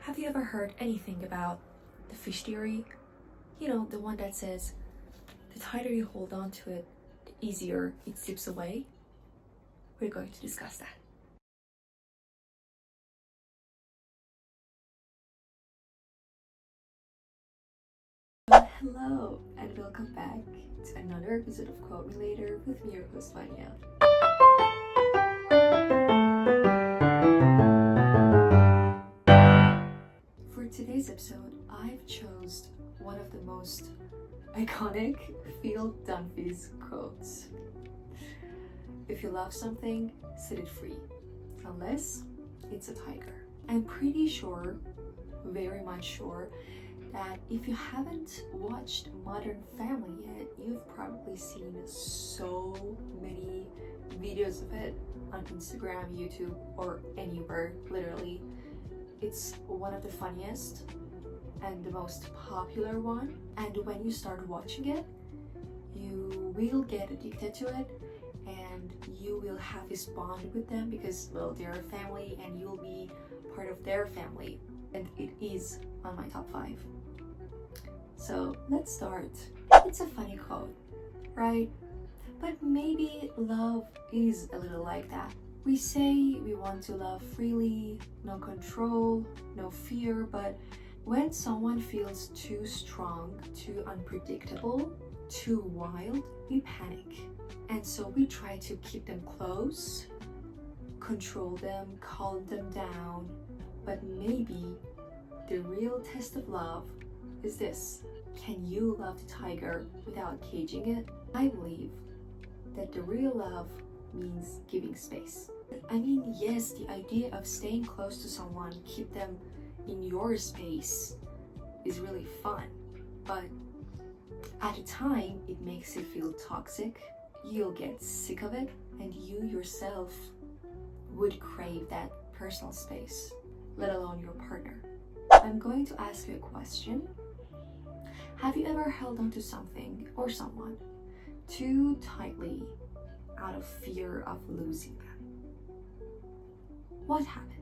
Have you ever heard anything about the fish theory? You know, the one that says the tighter you hold on to it, the easier it slips away? We're going to discuss that. Hello and welcome back to another episode of Quote Me Later with me, your host Vanya. For today's episode, I've chose one of the most iconic Phill Dunphy's quotes. If you love something, set it free, unless it's a tiger. I'm pretty sure, very much sure, that if you haven't watched Modern Family yet, you've probably seen so many videos of it on Instagram, YouTube, or anywhere, literally. It's one of the funniest and the most popular one, and when you start watching it, you will get addicted to it and you will have this bond with them because, well, they're a family and you'll be part of their family, and it is on my top 5. So let's start. It's a funny quote, right? But maybe love is a little like that. We say we want to love freely, no control, no fear, but when someone feels too strong, too unpredictable, too wild, we panic. And so we try to keep them close, control them, calm them down. But maybe the real test of love is this. Can you love the tiger without caging it? I believe that the real love means giving space. I mean, yes, the idea of staying close to someone, keep them in your space, is really fun, but at a time it makes you feel toxic. You'll get sick of it, and you yourself would crave that personal space, let alone your partner. I'm going to ask you a question. Have you ever held on to something or someone too tightly out of fear of losing them? What happened?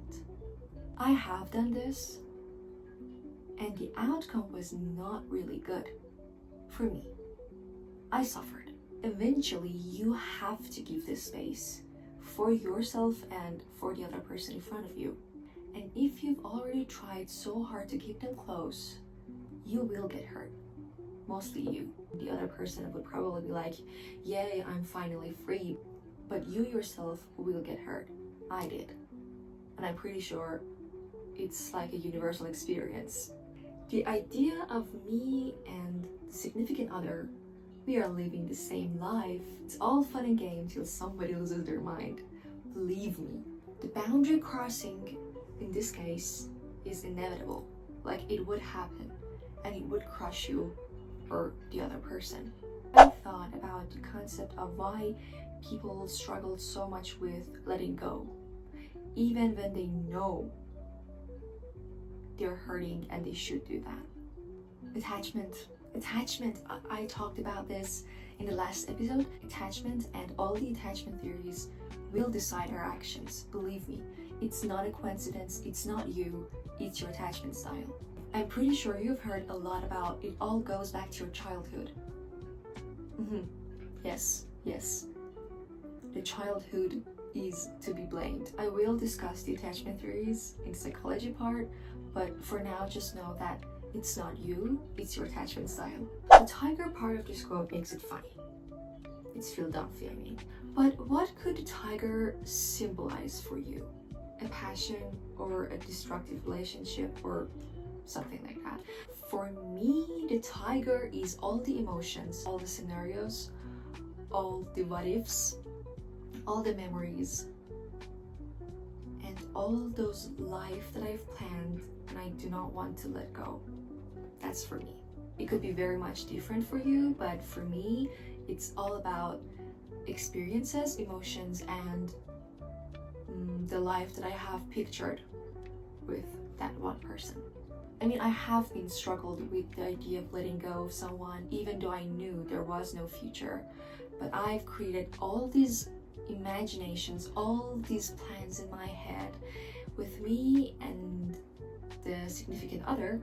I have done this, and the outcome was not really good for me. I suffered. Eventually, you have to give this space for yourself and for the other person in front of you. And if you've already tried so hard to keep them close, you will get hurt. Mostly you. The other person would probably be like, yay, I'm finally free. But you yourself will get hurt. I did. And I'm pretty sure it's like a universal experience. The idea of me and the significant other, we are living the same life. It's all fun and game till somebody loses their mind. Believe me, the boundary crossing in this case is inevitable. Like, it would happen and it would crush you or the other person. I thought about the concept of why people struggle so much with letting go, even when they know they're hurting and they should do that. Attachment. I talked about this in the last episode. Attachment and all the attachment theories will decide our actions. Believe me, it's not a coincidence, it's not you, it's your attachment style. I'm pretty sure you've heard a lot about it all goes back to your childhood. Yes. The childhood is to be blamed. I will discuss the attachment theories in the psychology part, but for now just know that it's not you, it's your attachment style. The tiger part of this quote makes it funny. It's Phill Dunphy, I mean. But what could the tiger symbolize for you? A passion or a destructive relationship or something like that. For me, the tiger is all the emotions, all the scenarios, all the what ifs, all the memories, and all those life that I've planned and I do not want to let go. That's for me. It could be very much different for you, but for me, it's all about experiences, emotions, and the life that I have pictured with that one person. I mean, I have been struggled with the idea of letting go of someone, even though I knew there was no future. But I've created all these imaginations, all these plans in my head with me and the significant other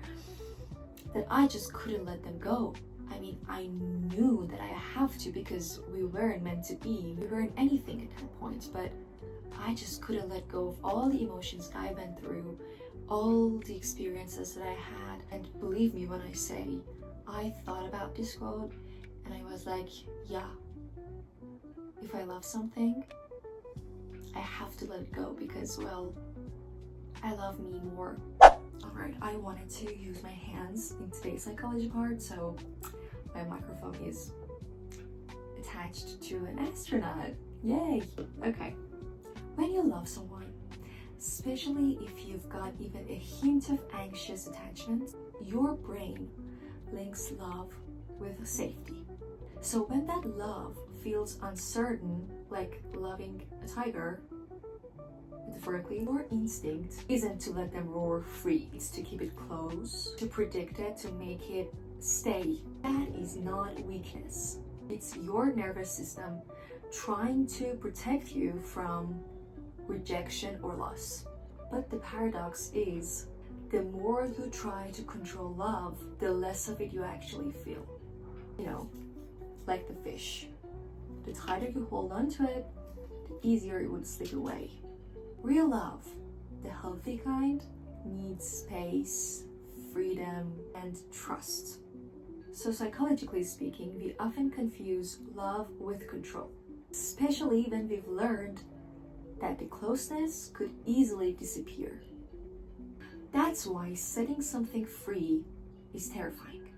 that I just couldn't let them go. I mean, I knew that I have to because we weren't meant to be. We weren't anything at that point, but I just couldn't let go of all the emotions I went through, all the experiences that I had. And believe me when I say, I thought about this quote and I was like, yeah, if I love something, I have to let it go because, well, I love me more. Alright, I wanted to use my hands in today's psychology part, so my microphone is attached to an astronaut. Yay! Okay. When you love someone, especially if you've got even a hint of anxious attachment, your brain links love with safety. So when that love feels uncertain, like loving a tiger, metaphorically, your instinct isn't to let them roar free. It's to keep it close, to predict it, to make it stay. That is not weakness. It's your nervous system trying to protect you from rejection or loss. But the paradox is, the more you try to control love, the less of it you actually feel. You know, like the fish. The tighter you hold on to it, the easier it would slip away. Real love, the healthy kind, needs space, freedom, and trust. So psychologically speaking, we often confuse love with control, especially when we've learned that the closeness could easily disappear. That's why setting something free is terrifying,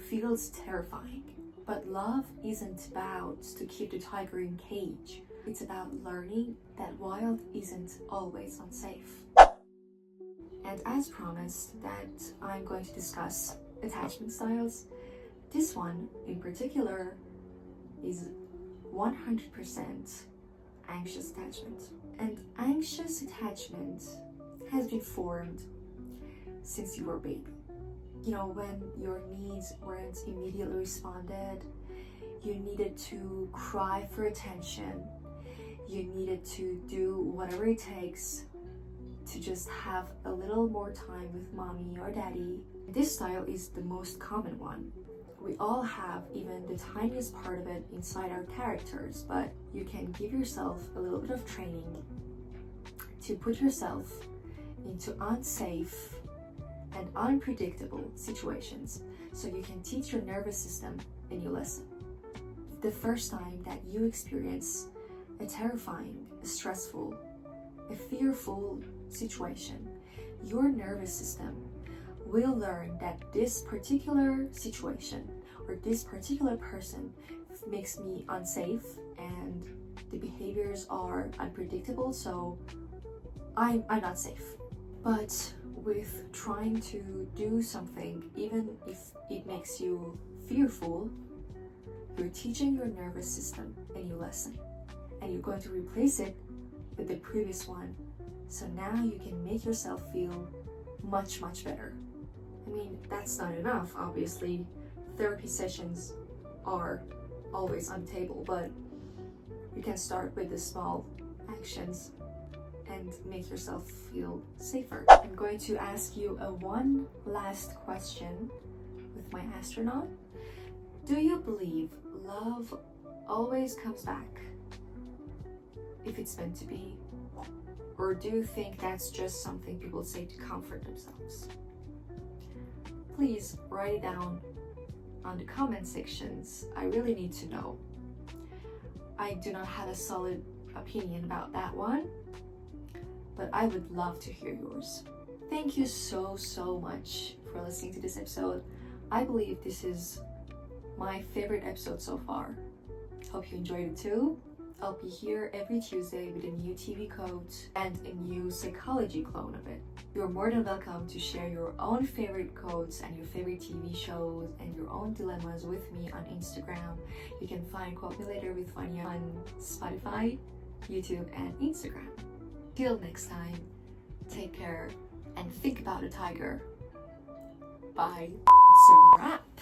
feels terrifying. But love isn't about to keep the tiger in cage. It's about learning that wild isn't always unsafe. And as promised that I'm going to discuss attachment styles, this one in particular is 100% anxious attachment. And anxious attachment has been formed since you were a baby. You know, when your needs weren't immediately responded, you needed to cry for attention, you needed to do whatever it takes to just have a little more time with mommy or daddy. This style is the most common one. We all have even the tiniest part of it inside our characters, but you can give yourself a little bit of training to put yourself into unsafe and unpredictable situations so you can teach your nervous system a new lesson. The first time that you experience a terrifying, a stressful, a fearful situation, your nervous system will learn that this particular situation or this particular person makes me unsafe and the behaviors are unpredictable, so I'm not safe. But with trying to do something, even if it makes you fearful, you're teaching your nervous system a new lesson and you're going to replace it with the previous one. So now you can make yourself feel much better. I mean, that's not enough, obviously. Therapy sessions are always on the table, but you can start with the small actions and make yourself feel safer. I'm going to ask you one last question with my astronaut. Do you believe love always comes back if it's meant to be? Or do you think that's just something people say to comfort themselves? Please write it down on the comment sections. I really need to know. I do not have a solid opinion about that one, but I would love to hear yours. Thank you so much for listening to this episode. I believe this is my favorite episode so far. Hope you enjoyed it too. I'll be here every Tuesday with a new TV quote and a new psychology clone of it. You're more than welcome to share your own favorite quotes and your favorite TV shows and your own dilemmas with me on Instagram. You can find Quote Me Later with Vanya on Spotify, YouTube, and Instagram. Till next time, take care and think about a tiger. Bye. It's a wrap.